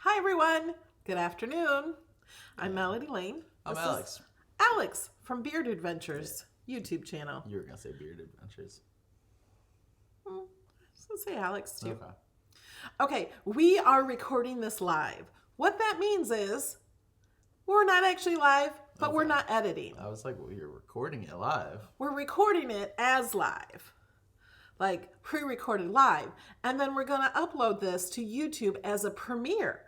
Hi everyone, good afternoon. I'm Melody Lane. I'm This Alex. is Alex from Beard Adventures YouTube channel. You were going to say Beard Adventures. So say Alex too. Okay. Okay, we are recording this live. What that means is we're not actually live, but we're Okay. not editing. I was like, well, you're recording it live. We're recording it as live, like pre-recorded live. And then we're going to upload this to YouTube as a premiere.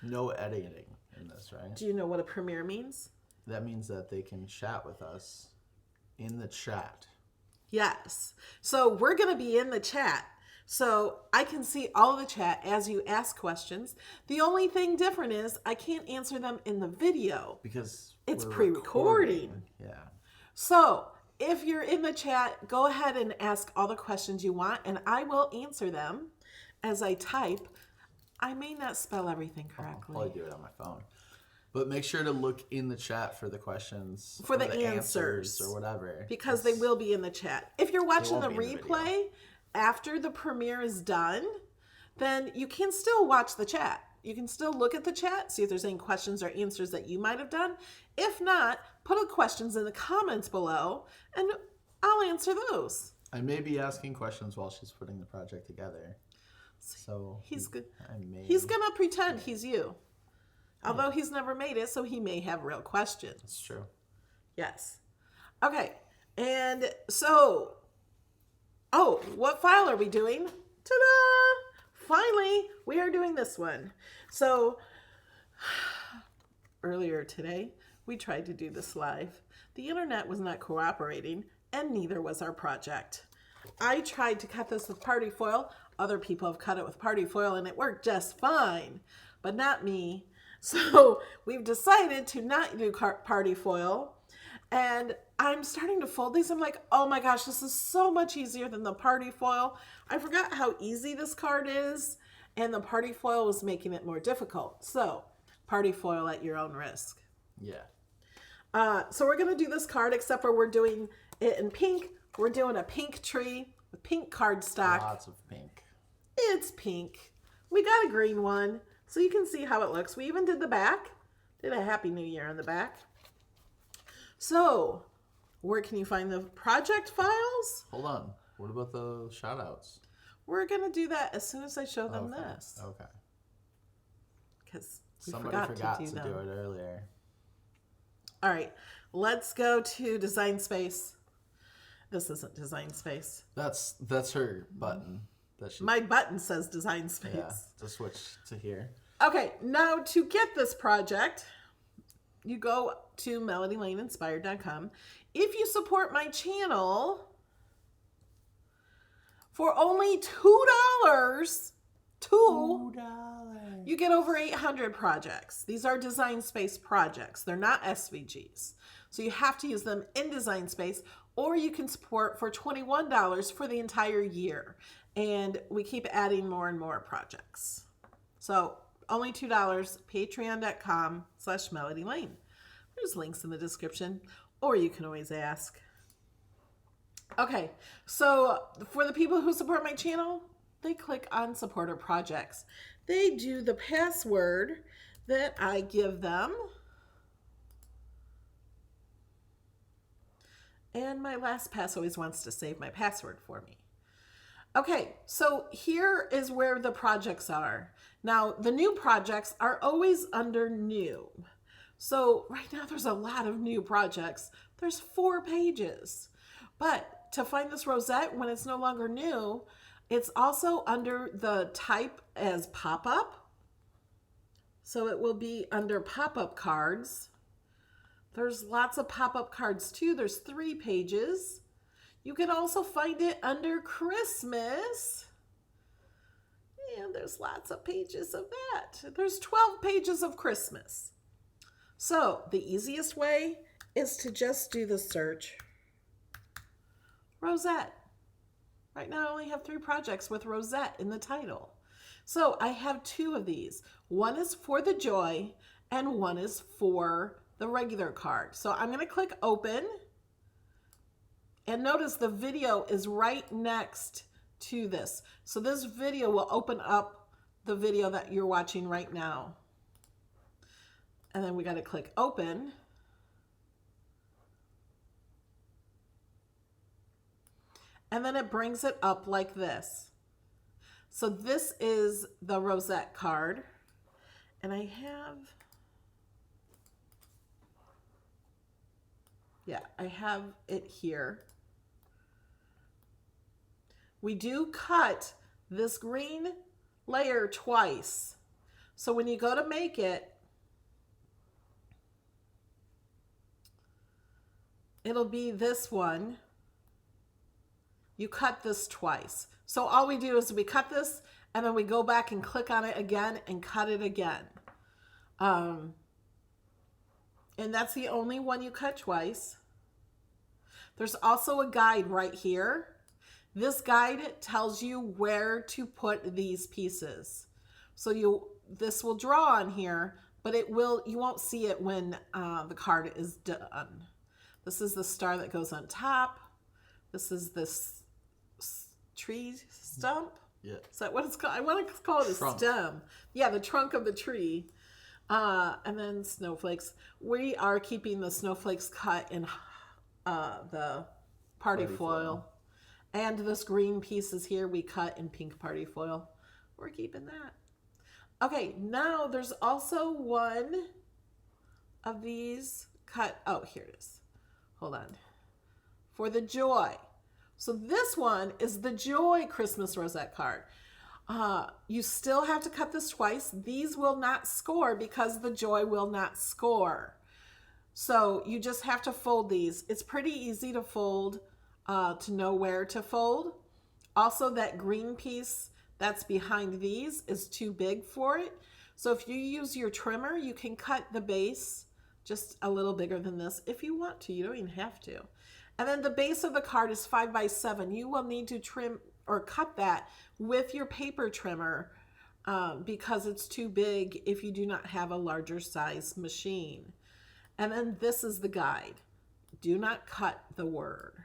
No editing in this, right? Do you know what a premiere means? That means that they can chat with us in the chat. Yes. So we're going to be in the chat. So I can see all the chat as you ask questions. The only thing different is I can't answer them in the video. Because It's we're pre-recording. recording. Yeah. So if you're in the chat, go ahead and ask all the questions you want, and I will answer them as I type. I may not spell everything I'll correctly. probably do it on my phone. But make sure to look in the chat for the questions. For or the answers. Or whatever. Because they will be in the chat. If you're watching the won't be in the replay after the premiere is done, then you can still watch the chat. You can still look at the chat, see if there's any questions or answers that you might have done. If not, put the questions in the comments below and I'll answer those. I may be asking questions while she's putting the project together. So He's good. I He's gonna pretend he's you. Although he's never made it, so he may have real questions. That's true. Yes. Okay. And so, oh, what file are we doing? Ta-da! Finally, we are doing this one. So, earlier today, we tried to do this live. The internet was not cooperating, and neither was our project. I tried to cut this with party foil. Other people have cut it with party foil, and it worked just fine, but not me. So we've decided to not do party foil. And I'm starting to fold these. I'm like, oh my gosh, this is so much easier than the party foil. I forgot how easy this card is. And the party foil was making it more difficult. So party foil at your own risk. Yeah. So we're going to do this card, except for we're doing it in pink. We're doing a pink tree with pink cardstock. Lots of pink. It's pink. We got a green one. So you can see how it looks. We even did the back. Did a Happy New Year on the back. So, where can you find the project files? Hold on. What about the shout outs? We're going to do that as soon as I show them this. Okay. Because we Somebody forgot to do to them. do it earlier. All right. Let's go to Design Space. This isn't Design Space. That's her button. That she, My button says Design Space. yeah, to switch to here. Okay. Now, to get this project, you go to melodylaneinspired.com. If you support my channel for only $2, you get over 800 projects. These are Design Space projects. They're not SVGs. So you have to use them in Design Space, or you can support for $21 for the entire year. And we keep adding more and more projects. So only $2, patreon.com/melodylane. There's links in the description, or you can always ask. Okay, so for the people who support my channel, they click on supporter projects. They do the password that I give them. And my LastPass always wants to save my password for me. Okay, so here is where the projects are. Now, the new projects are always under new. So right now there's a lot of new projects. There's 4 pages. But to find this Rosette when it's no longer new, it's also under the type as pop-up. So it will be under pop-up cards. There's lots of pop-up cards too. There's 3 pages. You can also find it under Christmas. And there's lots of pages of that. There's 12 pages of Christmas. So the easiest way is to just do the search. Rosette. Right now I only have 3 projects with Rosette in the title. So I have 2 of these. One is for the joy and one is for the regular card. So I'm going to click open. And notice the video is right next to this. So this video will open up the video that you're watching right now. And then we got to click open. And then it brings it up like this. So this is the Rosette card. And I have it here. We do cut this green layer twice. So when you go to make it, it'll be this one. You cut this twice. So all we do is we cut this and then we go back and click on it again and cut it again. And that's the only one you cut twice. There's also a guide right here. This guide tells you where to put these pieces. So this will draw on here, but you won't see it when the card is done. This is the star that goes on top. This is this tree stump. Yeah. Is that what it's called? I want to call it a stem. Yeah, the trunk of the tree. And then snowflakes. We are keeping the snowflakes cut in the party foil. And this green pieces here we cut in pink party foil. We're keeping that. Okay, now there's also one of these cut. Oh, here it is. Hold on. For the joy. So this one is the Joy Christmas Rosette card. You still have to cut this twice. These will not score because the Joy will not score. So you just have to fold these. It's pretty easy to fold, to know where to fold. Also, that green piece that's behind these is too big for it. So if you use your trimmer, you can cut the base just a little bigger than this if you want to. You don't even have to. And then the base of the card is 5 by 7. You will need to trim or cut that with your paper trimmer because it's too big if you do not have a larger size machine. And then this is the guide. Do not cut the word.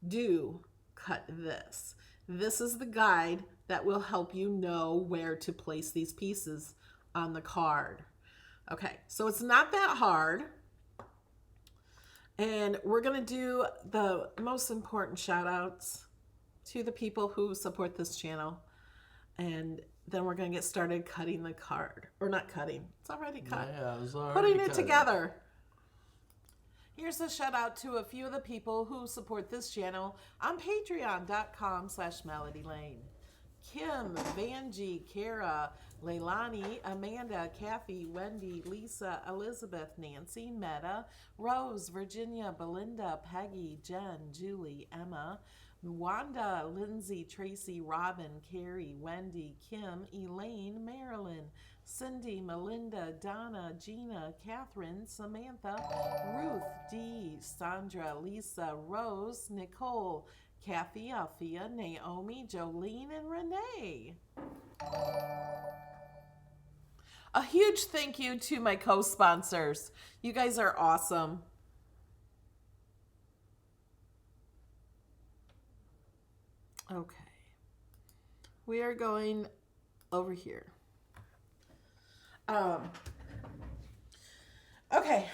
Do cut this. This is the guide that will help you know where to place these pieces on the card. Okay, so it's not that hard. And we're going to do the most important shout outs to the people who support this channel. And then we're going to get started cutting the card. Or not cutting. It's already cut. Yeah, it was already Putting it cut. together. Here's a shout out to a few of the people who support this channel on patreon.com/melodylane. Kim, Vanjie, Kara, Leilani, Amanda, Kathy, Wendy, Lisa, Elizabeth, Nancy, Meta, Rose, Virginia, Belinda, Peggy, Jen, Julie, Emma, Wanda, Lindsay, Tracy, Robin, Carrie, Wendy, Kim, Elaine, Marilyn, Cindy, Melinda, Donna, Gina, Catherine, Samantha, Ruth, Dee, Sandra, Lisa, Rose, Nicole, Kathy, Althea, Naomi, Jolene, and Renee. A huge thank you to my co-sponsors. You guys are awesome. Okay. We are going over here. Okay.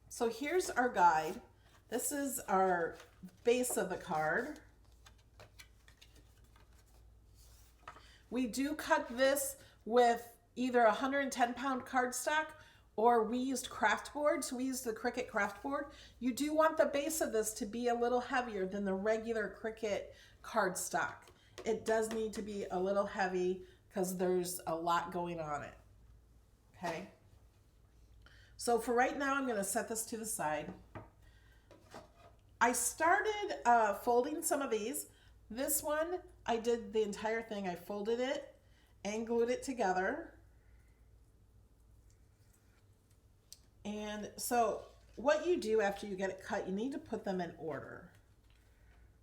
So here's our guide. This is our base of the card. We do cut this with either a 110-pound cardstock or we used craft board. So we used the Cricut craft board. You do want the base of this to be a little heavier than the regular Cricut cardstock. It does need to be a little heavy because there's a lot going on it. Okay. So for right now, I'm going to set this to the side. I started folding some of these. This one, I did the entire thing. I folded it and glued it together. And so what you do after you get it cut, you need to put them in order.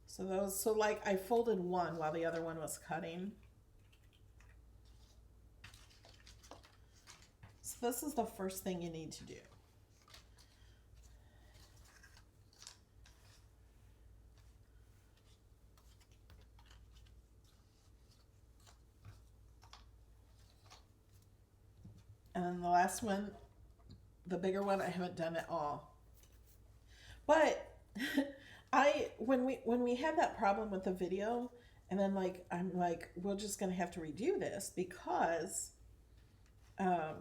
So like I folded one while the other one was cutting. So this is the first thing you need to do. And then the last one, the bigger one, I haven't done at all. But when we had that problem with the video, and then like I'm like, we're just gonna have to redo this because the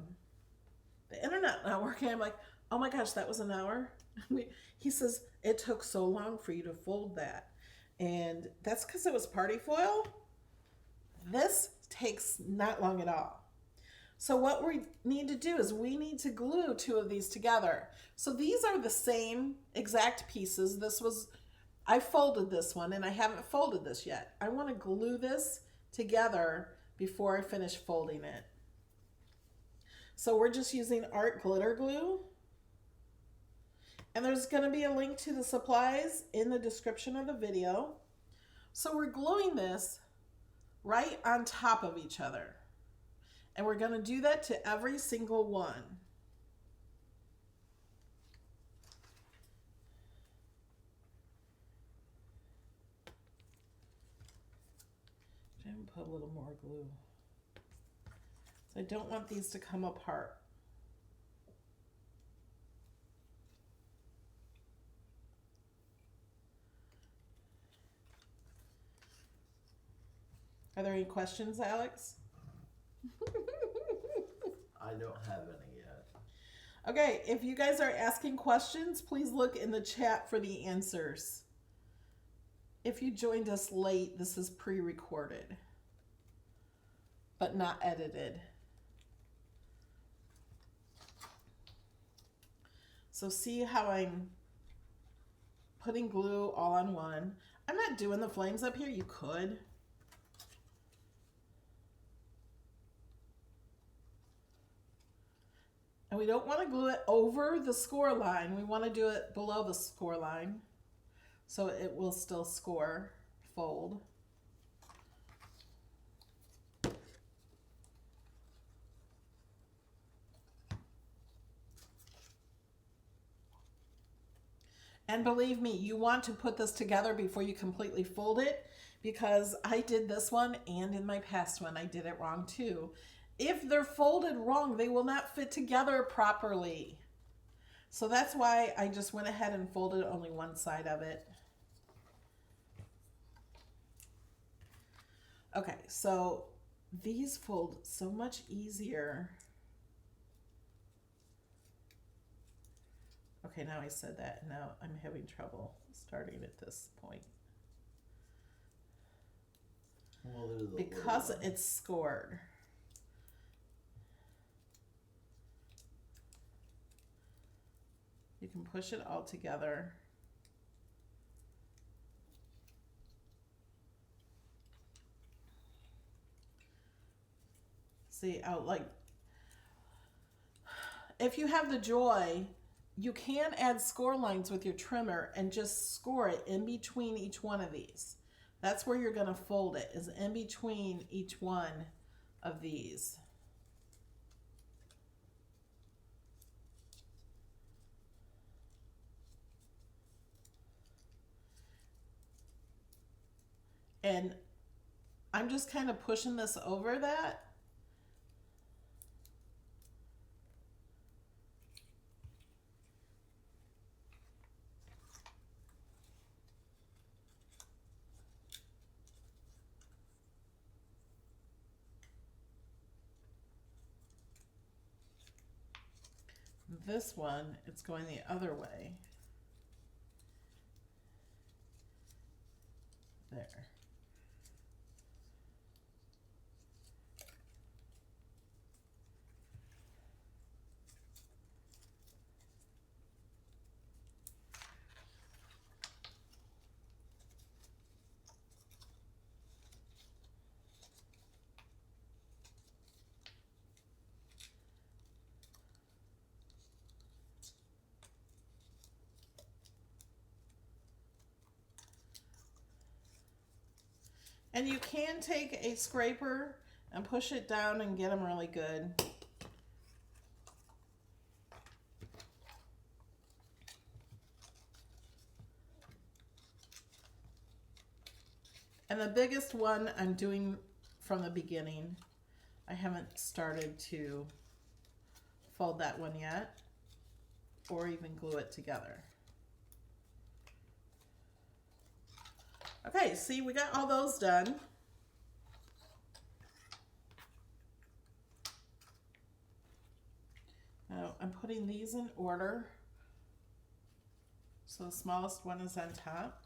internet not working. I'm like, oh my gosh, that was an hour. He says it took so long for you to fold that, and that's because it was party foil. This takes not long at all. So what we need to do is we need to glue two of these together. So these are the same exact pieces. I folded this one and I haven't folded this yet. I want to glue this together before I finish folding it. So we're just using art glitter glue. And there's going to be a link to the supplies in the description of the video. So we're gluing this right on top of each other. And we're going to do that to every single one. I'm going to put a little more glue. So I don't want these to come apart. Are there any questions, Alex? I don't have any yet. Okay, if you guys are asking questions, please look in the chat for the answers. If you joined us late, this is pre-recorded, but not edited. So see how I'm putting glue all on one. I'm not doing the flames up here. You could. And we don't want to glue it over the score line. We want to do it below the score line so it will still score, fold. And believe me, you want to put this together before you completely fold it, because I did this one and in my past one I did it wrong too. If they're folded wrong, they will not fit together properly. So that's why I just went ahead and folded only one side of it. Okay, so these fold so much easier. Okay, now I said that. Now I'm having trouble starting at this point. Well, because it's scored. You can push it all together. See, if you have the joy, you can add score lines with your trimmer and just score it in between each one of these. That's where you're going to fold it, is in between each one of these. And I'm just kind of pushing this over that. This one, it's going the other way. There. And you can take a scraper and push it down and get them really good. And the biggest one I'm doing from the beginning. I haven't started to fold that one yet, or even glue it together. Okay, see, we got all those done. Now I'm putting these in order. So the smallest one is on top.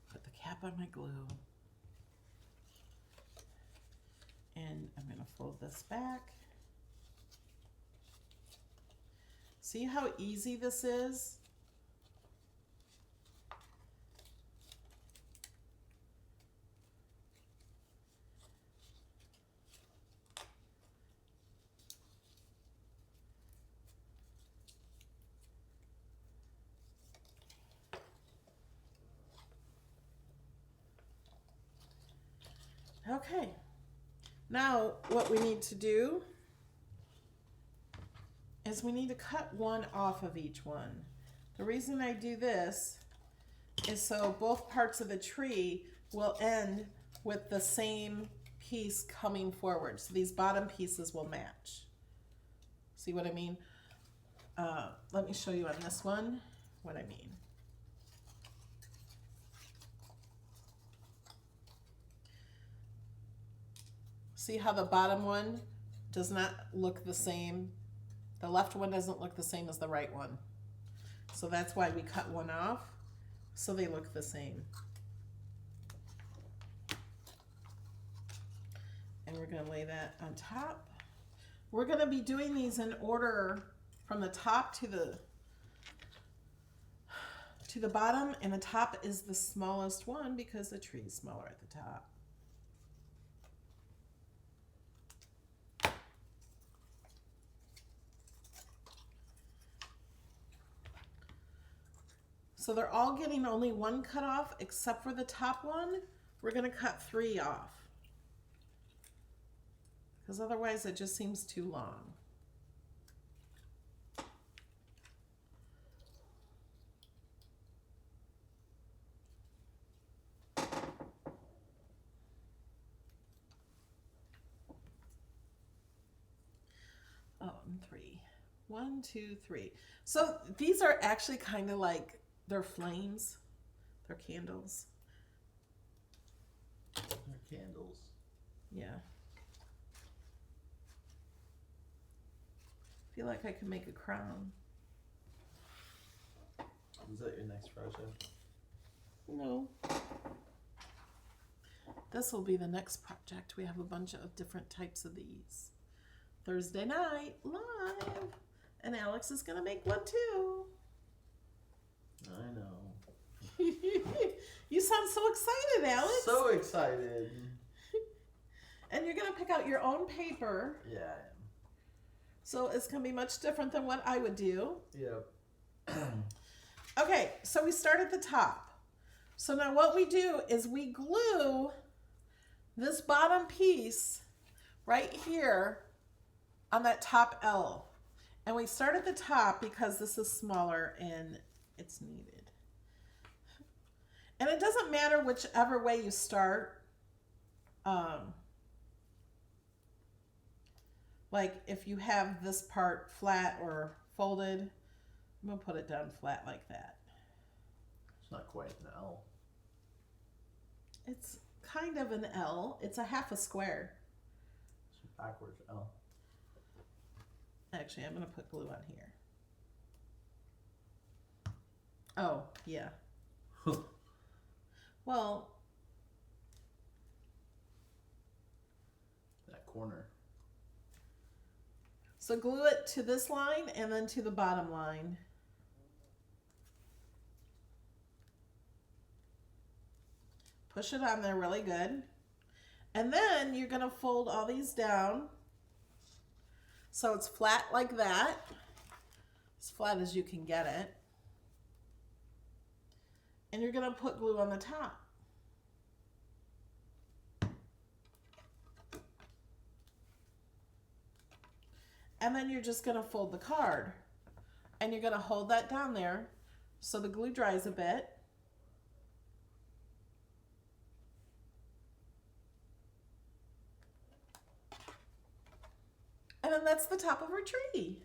Put the cap on my glue. And I'm going to fold this back. See how easy this is? Okay, now what we need to do is we need to cut one off of each one. The reason I do this is so both parts of the tree will end with the same piece coming forward. So these bottom pieces will match. See what I mean? Let me show you on this one what I mean. See how the bottom one does not look the same? The left one doesn't look the same as the right one. So that's why we cut one off, so they look the same. And we're going to lay that on top. We're going to be doing these in order from the top to the bottom, and the top is the smallest one because the tree is smaller at the top. So they're all getting only one cut off except for the top one. We're going to cut 3 off because otherwise it just seems too long. Oh, and 3. 1, 2, 3. So these are actually kind of like, they're flames. They're candles. They're candles. Yeah. I feel like I could make a crown. Is that your next project? No. This will be the next project. We have a bunch of different types of these. Thursday night, live. And Alex is going to make one too. I know. You sound so excited, Alex. So excited. And you're going to pick out your own paper. Yeah, I am. So it's going to be much different than what I would do. Yep. Okay, so we start at the top. So now what we do is we glue this bottom piece right here on that top L. And we start at the top because this is smaller and it's needed. And it doesn't matter whichever way you start. Like if you have this part flat or folded, I'm going to put it down flat like that. It's not quite an L. It's kind of an L. It's a half a square. It's a backwards L. Actually, I'm going to put glue on here. Oh, yeah. Well, that corner. so glue it to this line and then to the bottom line. Push it on there really good. And then you're going to fold all these down so it's flat like that. As flat as you can get it. And you're going to put glue on the top. And then you're just gonna fold the card. And you're gonna hold that down there so the glue dries a bit. And then that's the top of her tree.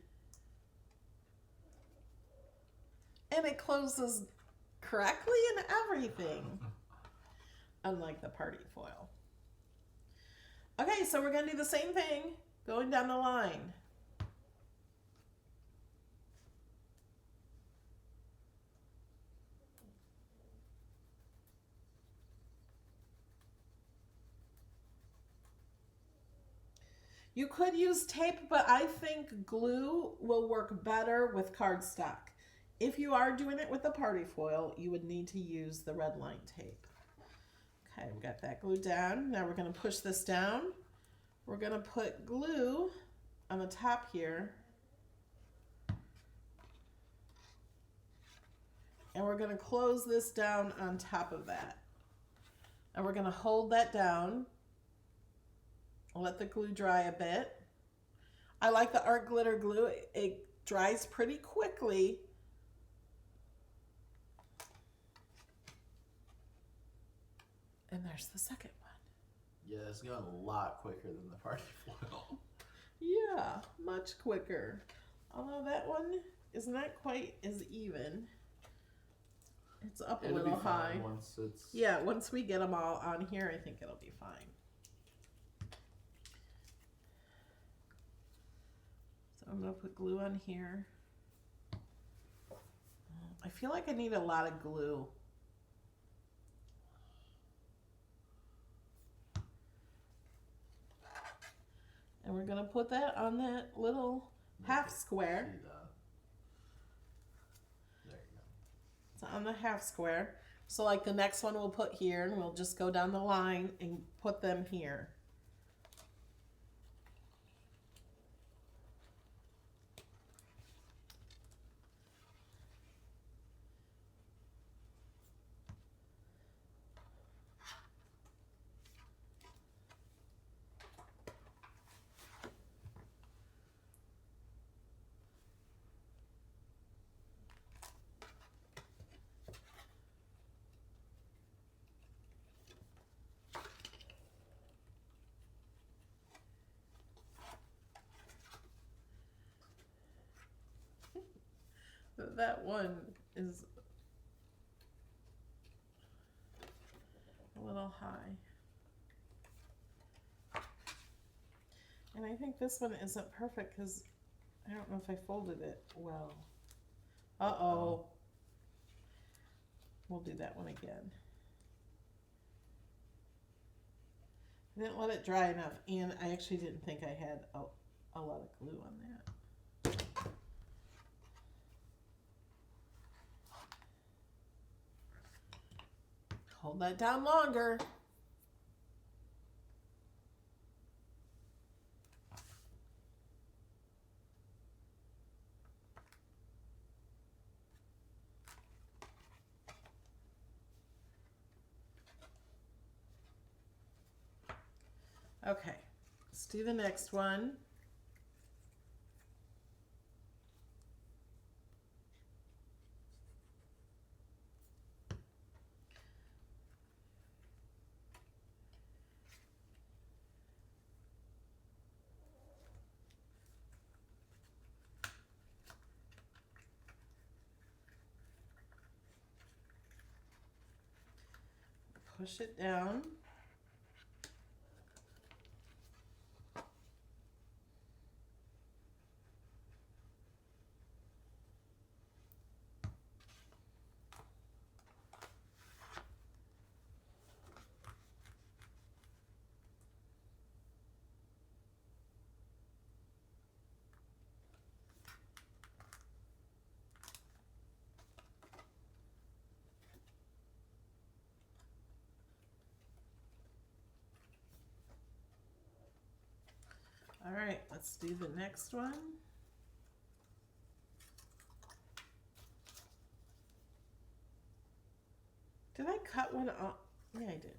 And it closes correctly and everything. Unlike the party foil. Okay, so we're gonna do the same thing going down the line. You could use tape, but I think glue will work better with cardstock. If you are doing it with the party foil, you would need to use the red line tape. Okay, we got that glued down. Now we're gonna push this down. We're gonna put glue on the top here. And we're gonna close this down on top of that. And we're gonna hold that down. Let the glue dry a bit. I like the art glitter glue. It dries pretty quickly. And there's the second one. Yeah, it's going a lot quicker than the party foil. Yeah, much quicker. Although that one is not quite as even. It's up a little high. Once it's... Yeah, once we get them all on here, I think it'll be fine. So I'm going to put glue on here. I feel like I need a lot of glue. And we're going to put that on that little half square. There you go. It's on the half square. So like the next one we'll put here, and we'll just go down the line and put them here. That one is a little high. And I think this one isn't perfect because I don't know if I folded it well. Uh-oh. We'll do that one again. I didn't let it dry enough, and I actually didn't think I had a lot of glue on that. Hold that down longer. Okay, let's do the next one. Push it down. All right, let's do the next one. Did I cut one off? Yeah, I did.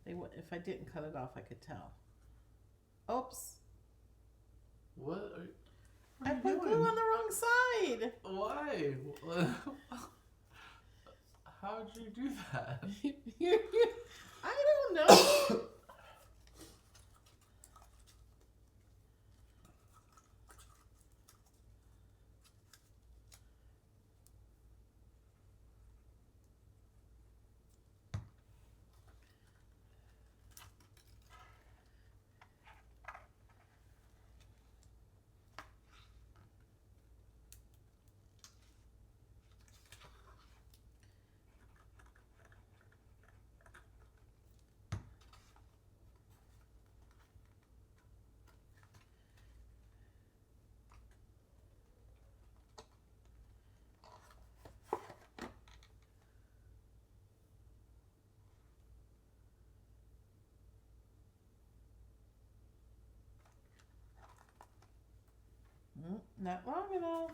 If I didn't cut it off, I could tell. Oops. What I are you put glue doing? on the wrong side. Why? How'd you do that? I don't know. Not long enough.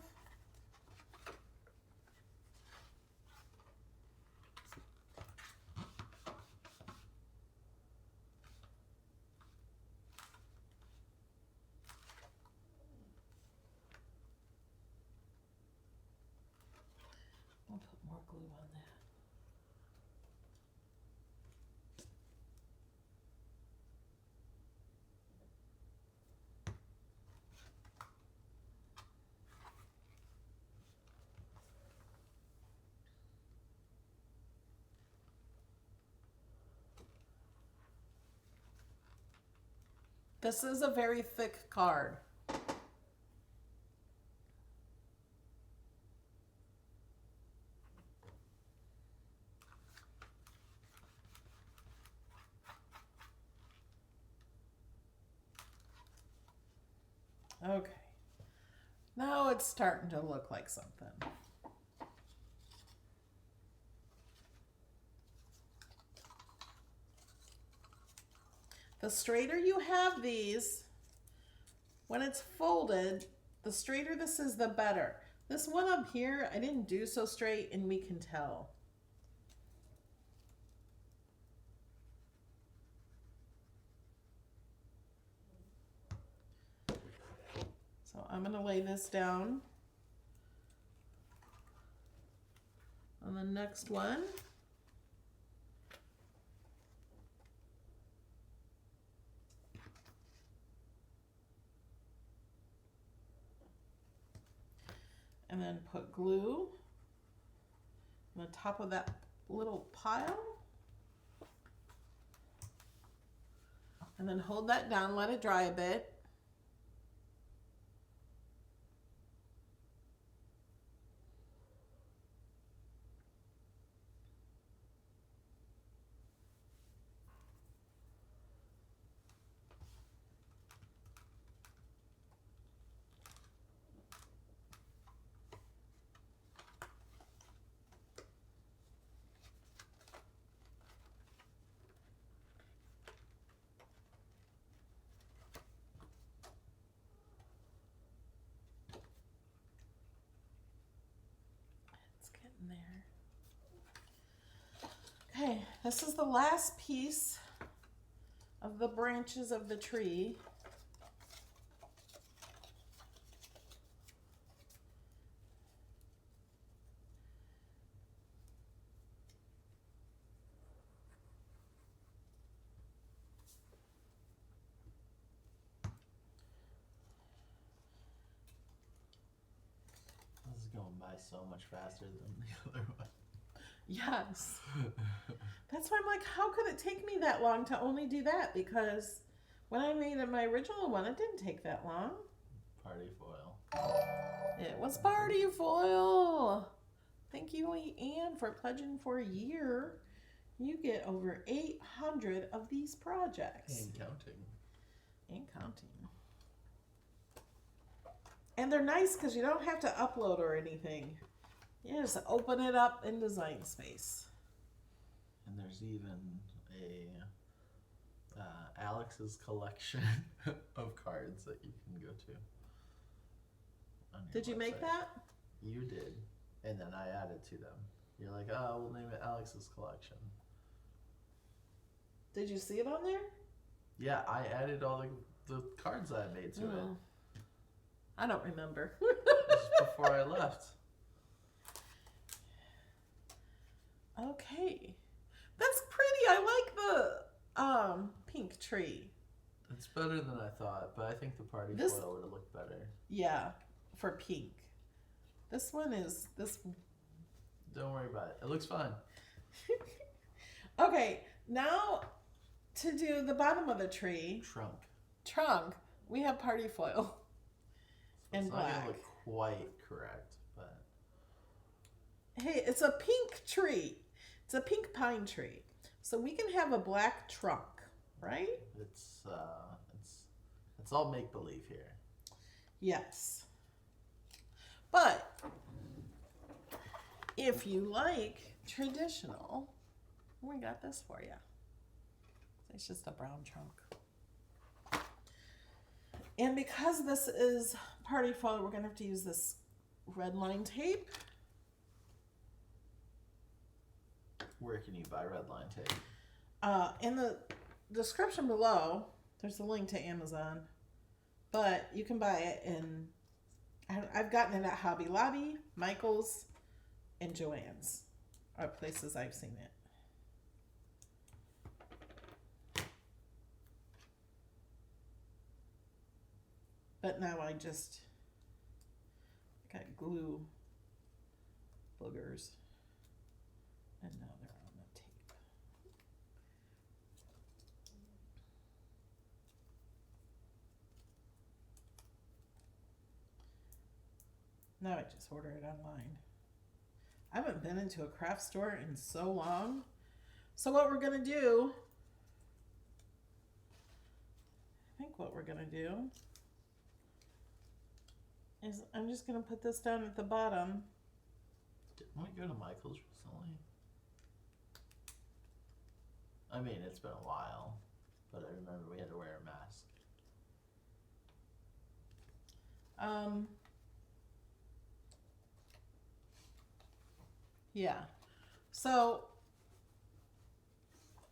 I'll put more glue on that. This is a very thick card. Okay. Now it's starting to look like something. The straighter you have these, when it's folded, the straighter this is, the better. This one up here, I didn't do so straight, and we can tell. So I'm gonna lay this down on the next one. And then put glue on the top of that little pile. And then hold that down, let it dry a bit. Getting there. Okay, this is the last piece of the branches of the tree. This is going by so much faster than the other one. Yes. That's why I'm like, how could it take me that long to only do that? Because when I made my original one, it didn't take that long. Party foil. It was party foil. Thank you, Leanne, for pledging for a year. You get over 800 of these projects. And counting. And counting. And they're nice because you don't have to upload or anything. You just open it up in Design Space. And there's even a Alex's collection of cards that you can go to. Did you make that? You did. And then I added to them. You're like, oh, we'll name it Alex's collection. Did you see it on there? Yeah, I added all the cards I made to it. I don't remember. This is before I left. Okay. That's pretty. I like the pink tree. It's better than I thought, but I think the party foil would have looked better. Yeah, for pink. This one is this. Don't worry about it. It looks fine. Okay, now to do the bottom of the tree. Trunk. We have party foil. It's and not black. gonna look quite correct, but Hey, it's a pink tree. It's a pink pine tree. So we can have a black trunk, right? it's all make believe here. Yes. But if you like traditional, we got this for you. It's just a brown trunk. And because this is party foil, we're going to have to use this red line tape. Where can you buy red line tape? In the description below, there's a link to Amazon. But you can buy it in, I've gotten it at Hobby Lobby, Michael's, and Joann's are places I've seen it. But now I just got glue boogers, and now they're on the tape. Now I just order it online. I haven't been into a craft store in so long. So what we're gonna do, I think what we're gonna do is I'm just gonna put this down at the bottom. Didn't we go to Michael's recently? I mean, it's been a while, but I remember we had to wear a mask. Yeah. So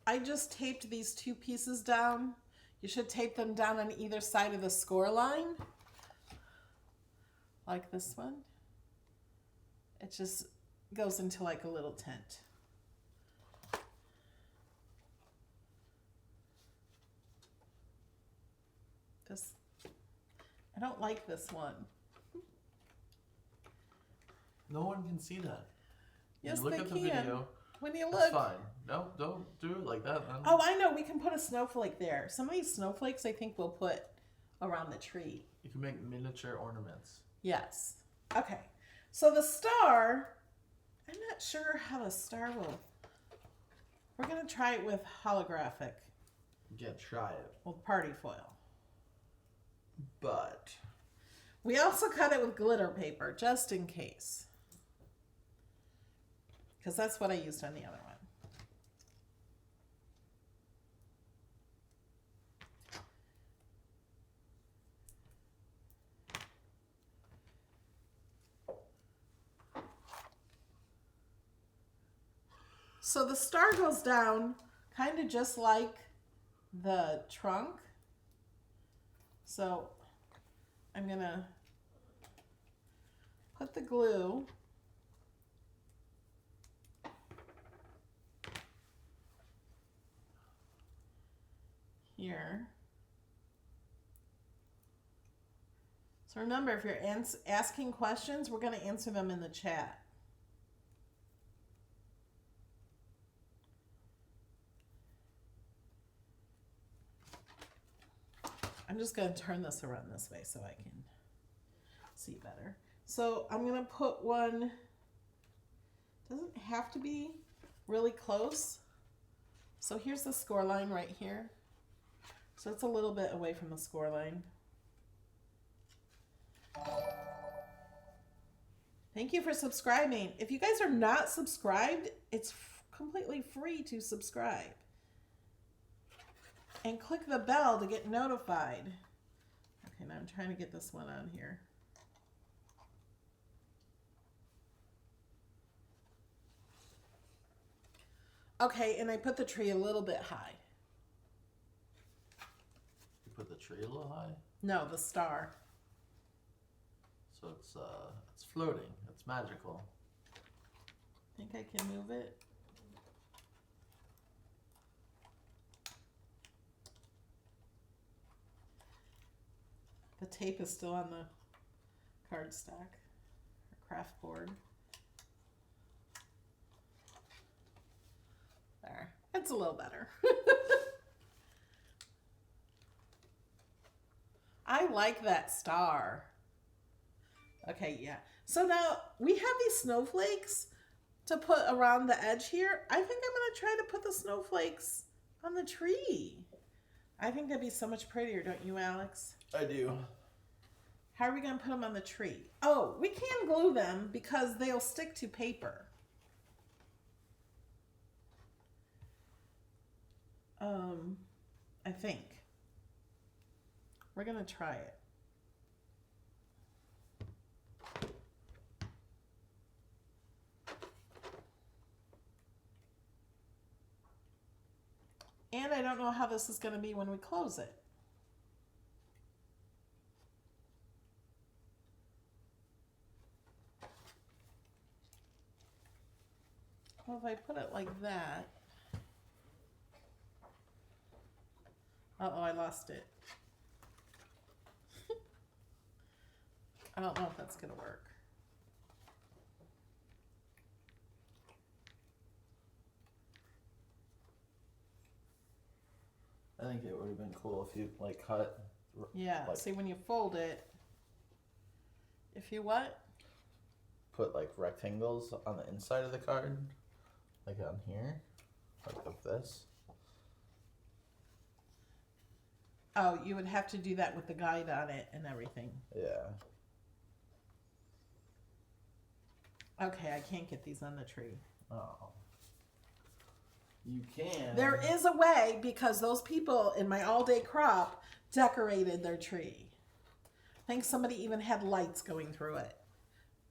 I just taped these two pieces down. You should tape them down on either side of the score line. Like this one. It just goes into like a little tent. This, I don't like this one. No one can see that. Yes, you look they at the can. video. When you It's look. fine. No, don't do it like that, man. Oh, I know. We can put a snowflake there. Some of these snowflakes I think we'll put around the tree. You can make miniature ornaments. Yes. Okay. So the star, I'm not sure how the star will. We're going to try it with holographic. Yeah, try it. With party foil. But We also cut it with glitter paper, just in case. Because that's what I used on the other one. So the star goes down kind of just like the trunk. So I'm going to put the glue here. So remember, if you're asking questions, we're going to answer them in the chat. I'm just going to turn this around this way so I can see better. So I'm going to put one, doesn't have to be really close. So here's the score line right here. So it's a little bit away from the score line. Thank you for subscribing. If you guys are not subscribed, it's completely free to subscribe. And click the bell to get notified. Okay, now I'm trying to get this one on here. Okay, and I put the tree a little bit high. you put the tree a little high. No, the star. So it's floating. It's magical. Think I can move it? The tape is still on the cardstock or craft board. There, it's a little better. I like that star. Okay, yeah. So now we have these snowflakes to put around the edge here. I think I'm gonna try to put the snowflakes on the tree. I think that'd be so much prettier, don't you, Alex? I do. How are we gonna put them on the tree? Oh, we can glue them because they'll stick to paper. I think. We're gonna try it. And I don't know how this is gonna be when we close it. Well, if I put it like that. Uh-oh, I lost it. I don't know if that's gonna work. I think it would have been cool if you like cut. Yeah, like, see when you fold it, if you what? Put like rectangles on the inside of the card, like on here, like this. Oh, you would have to do that with the guide on it and everything. Yeah. Okay, I can't get these on the tree. Oh. You can. There is a way because those people in my all-day crop decorated their tree. I think somebody even had lights going through it.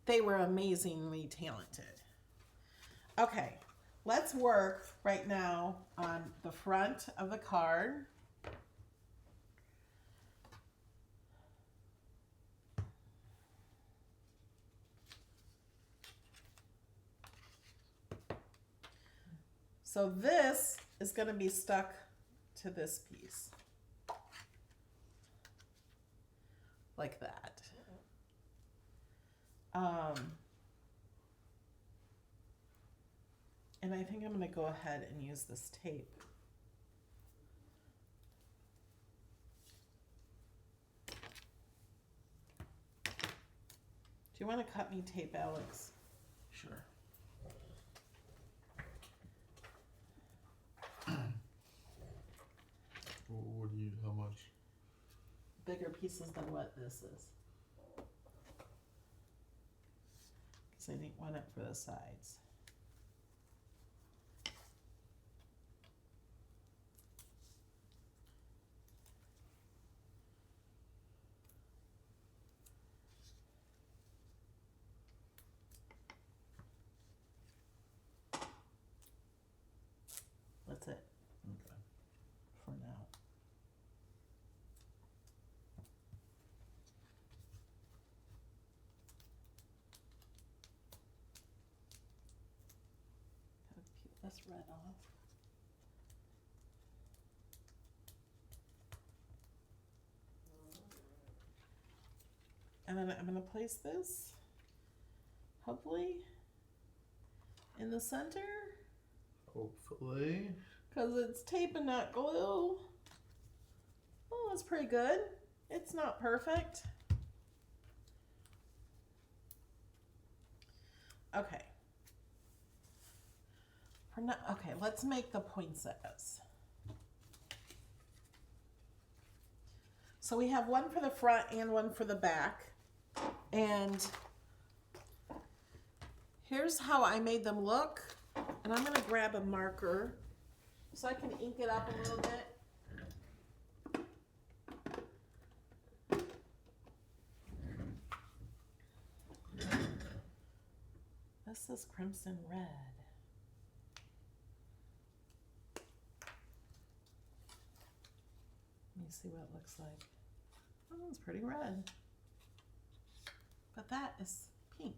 They were amazingly talented. Okay, let's work right now on the front of the card. So this is going to be stuck to this piece. Like that. And I think I'm going to go ahead and use this tape. Do you want to cut me tape, Alex? Sure. What do you, how much? Bigger pieces than what this is. Because I didn't want it for the sides. That's it. Okay. For now. Gotta peel this red off. And then I'm gonna place this, hopefully, in the center. Hopefully. Because it's tape and not glue. Oh, that's pretty good. It's not perfect. Okay. Okay, let's make the poinsettias. So we have one for the front and one for the back. And here's how I made them look. And I'm going to grab a marker so I can ink it up a little bit. This is crimson red. Let me see what it looks like. Oh, it's pretty red. but that is pink.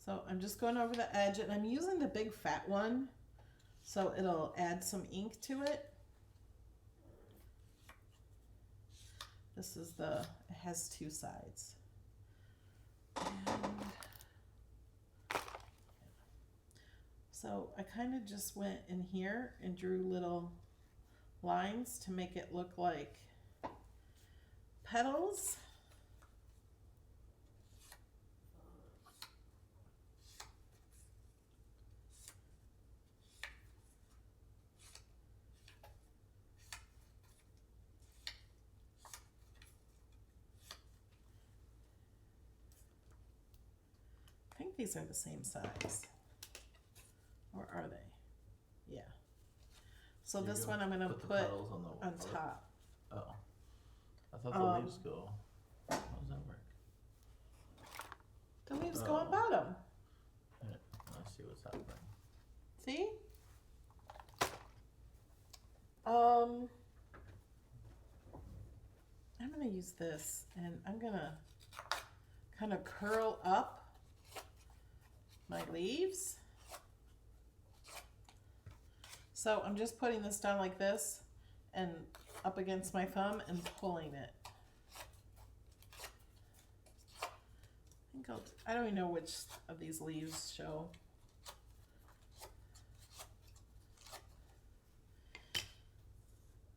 So I'm just going over the edge, and I'm using the big fat one so it'll add some ink to it. This is it has two sides. And so I kind of just went in here and drew little lines to make it look like petals. I think these are the same size. Or are they? Yeah. So this one I'm going to put the petals on top. Oh. I thought the leaves go. How does that work? The leaves go on bottom. Let's see what's happening. See? I'm going to use this, and I'm going to kind of curl up my leaves. So I'm just putting this down like this and up against my thumb and pulling it. I don't even know which of these leaves show.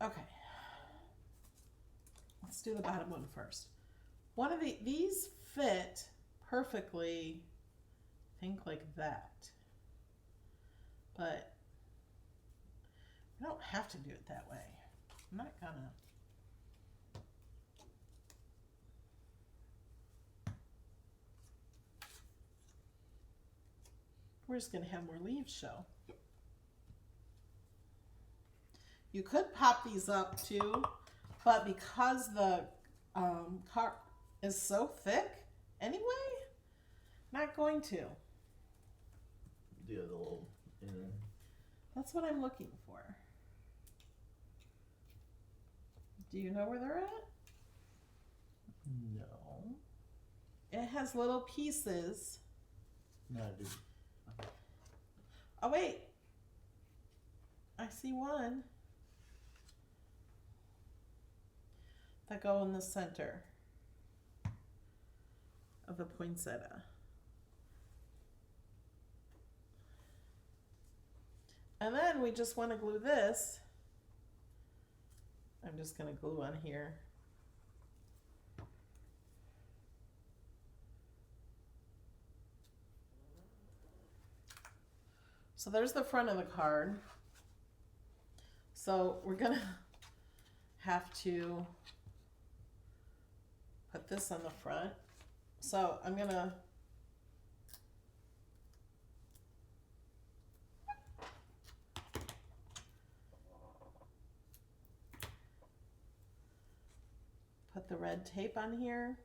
Okay. Let's do the bottom one first. One of these fit perfectly, I think, like that. But I don't have to do it that way. I'm not gonna. We're just gonna have more leaves show. You could pop these up too, but because the card is so thick anyway, not going to. The other little inner. That's what I'm looking for. Do you know where they're at? No. It has little pieces. No, dude. Oh wait, I see one that go in the center of the poinsettia. And then we just want to glue this. I'm just going to glue on here. So there's the front of the card. So we're going to have to put this on the front. So I'm going to put the red tape on here.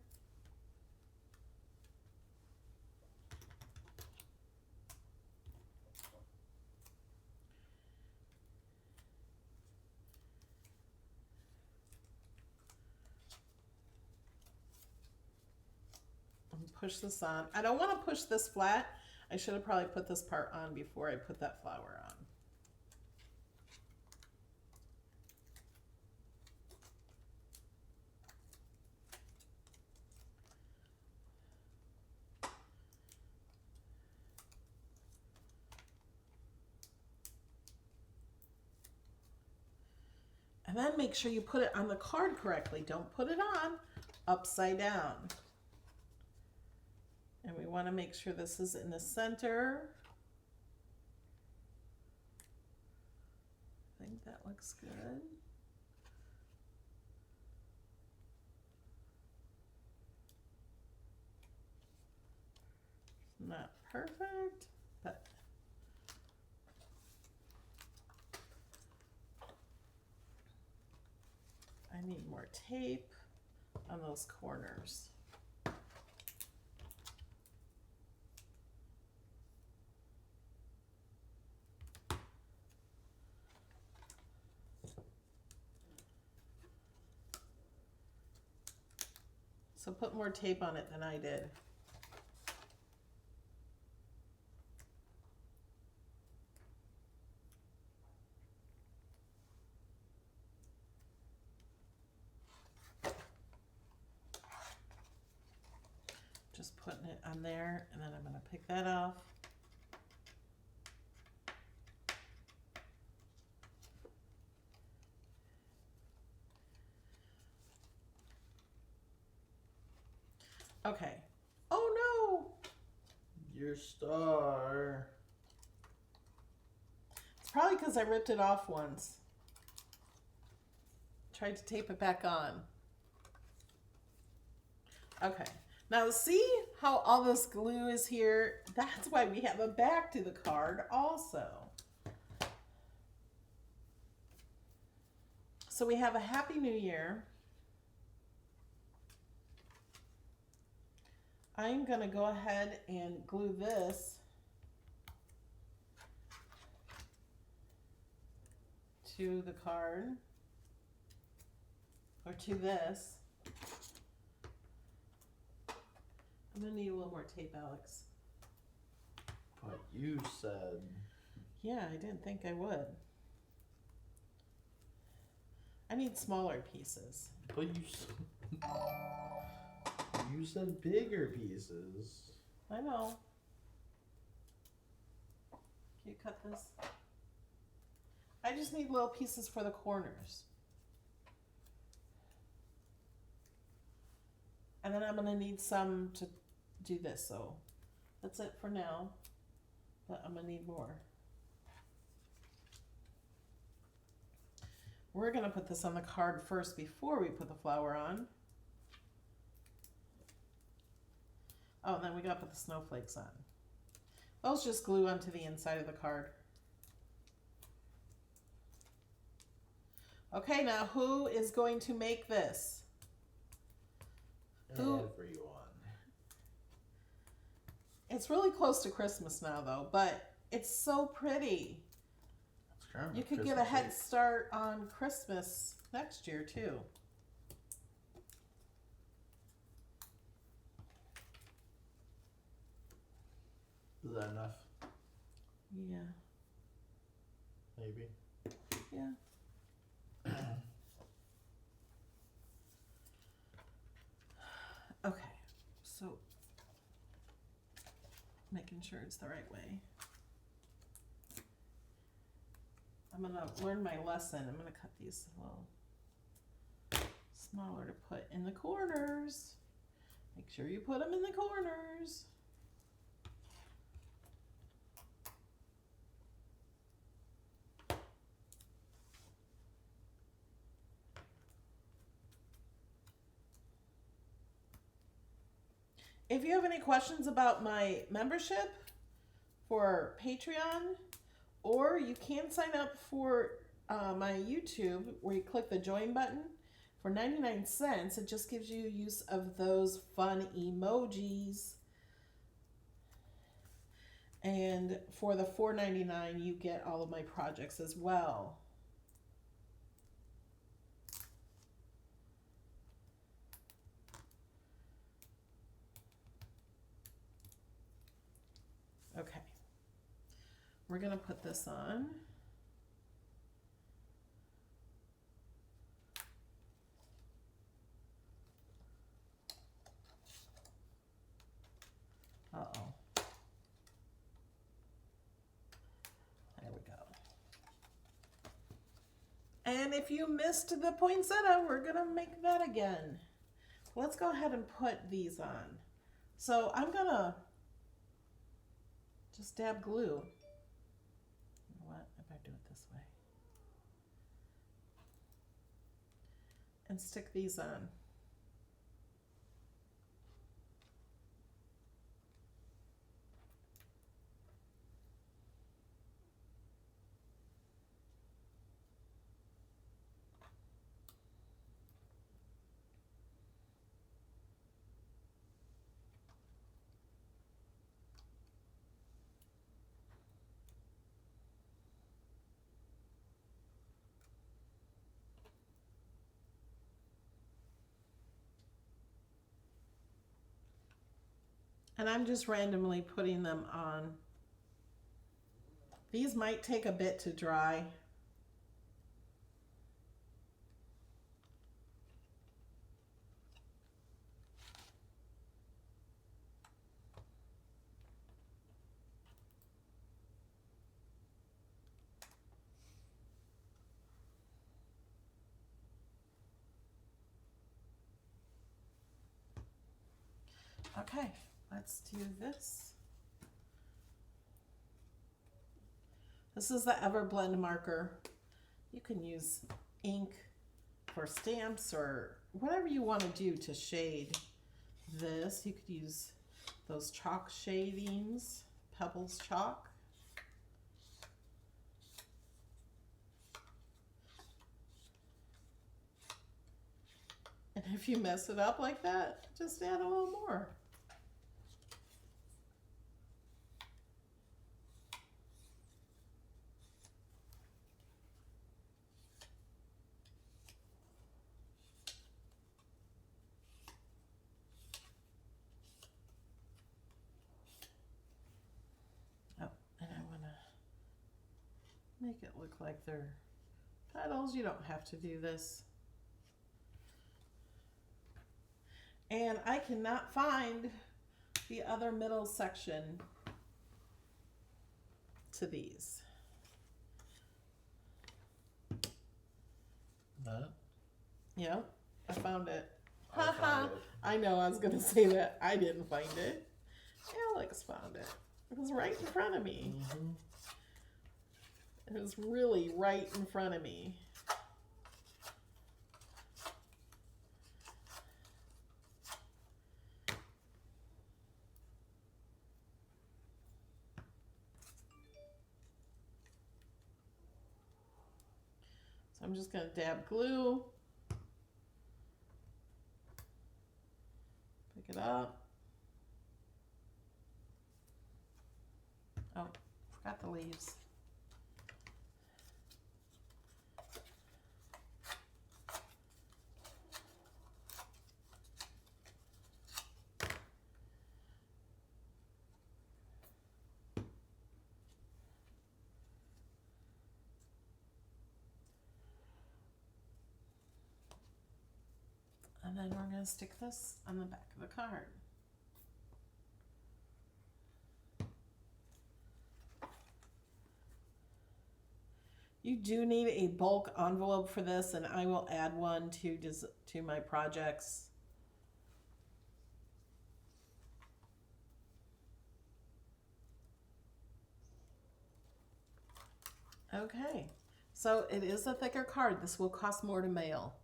And push this on. I don't want to push this flat. I should have probably put this part on before I put that flower on. And then make sure you put it on the card correctly. Don't put it on upside down. And we want to make sure this is in the center. I think that looks good. Not perfect, but I need more tape on those corners. So put more tape on it than I did. Just putting it on there, and then I'm going to pick that off. Okay. Oh no! Your star. It's probably because I ripped it off once. Tried to tape it back on. Okay. Now see how all this glue is here? That's why we have a back to the card also. So we have a Happy New Year. I'm going to go ahead and glue this to the card, or to this. I'm going to need a little more tape, Alex. But you said. Yeah, I didn't think I would. I need smaller pieces. But you said bigger pieces. I know. Can you cut this? I just need little pieces for the corners. And then I'm going to need some to do this. So that's it for now. But I'm going to need more. We're going to put this on the card first before we put the flower on. Oh, and then we got to put the snowflakes on. Those just glue onto the inside of the card. Okay, now who is going to make this? Who? Everyone. It's really close to Christmas now, though, but it's so pretty. You could get a head start on Christmas next year, too. Is that enough? Yeah. Maybe. Yeah. Okay, so making sure it's the right way. I'm gonna learn my lesson. I'm gonna cut these a little smaller to put in the corners. Make sure you put them in the corners. If you have any questions about my membership for Patreon, or you can sign up for my YouTube where you click the join button for 99 cents. It just gives you use of those fun emojis. And for the $4.99, you get all of my projects as well. Okay, we're going to put this on. Uh-oh. There we go. And if you missed the poinsettia, we're going to make that again. Let's go ahead and put these on. So I'm going to just dab glue. You know what? If I do it this way. And stick these on. And I'm just randomly putting them on. These might take a bit to dry. Okay, let's do this. This is the Everblend marker. You can use ink for stamps or whatever you want to do to shade this. You could use those chalk shadings, Pebbles chalk. And if you mess it up like that, just add a little more. Make it look like they're petals. You don't have to do this. And I cannot find the other middle section to these. That? Yep, I found it. I found it. I know I was going to say that. I didn't find it. Alex found it. It was right in front of me. Mm-hmm. It was really right in front of me. So I'm just going to dab glue. Pick it up. Oh, forgot the leaves. And then we're going to stick this on the back of the card. You do need a bulk envelope for this, and I will add one to my projects. Okay, so it is a thicker card. This will cost more to mail.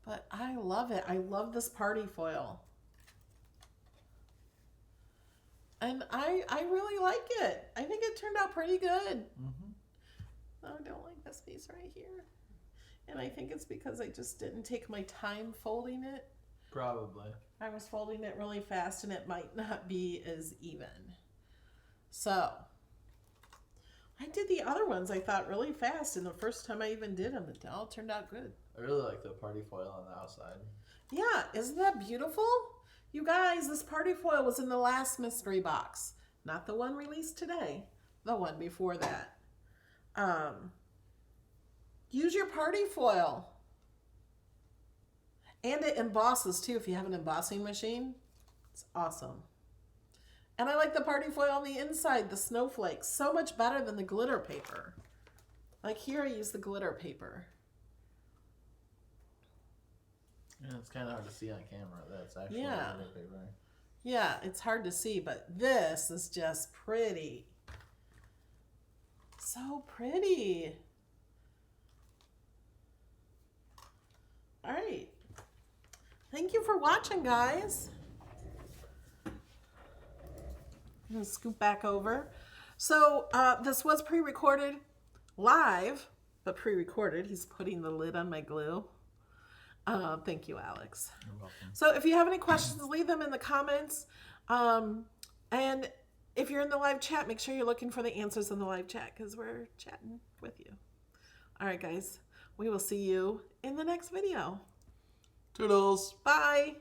But I love it. I love this party foil. And I really like it. I think it turned out pretty good. Mm-hmm. Oh, I don't like this piece right here. And I think it's because I just didn't take my time folding it. Probably. I was folding it really fast and it might not be as even. So, I did the other ones I thought really fast, and the first time I even did them, it all turned out good. I really like the party foil on the outside. Yeah, isn't that beautiful? You guys, this party foil was in the last mystery box. Not the one released today. The one before that. Use your party foil. And it embosses too if you have an embossing machine. It's awesome. And I like the party foil on the inside, the snowflakes. So much better than the glitter paper. Like here I use the glitter paper. Yeah, it's kind of hard to see on camera. That's actually Yeah. glitter paper. Yeah, it's hard to see, but this is just pretty. So pretty. All right. Thank you for watching, guys. I'm going to scoop back over. So this was pre-recorded live, but pre-recorded. He's putting the lid on my glue. Thank you, Alex. You're welcome. So if you have any questions, leave them in the comments. And if you're in the live chat, make sure you're looking for the answers in the live chat because we're chatting with you. All right, guys. We will see you in the next video. Toodles. Bye.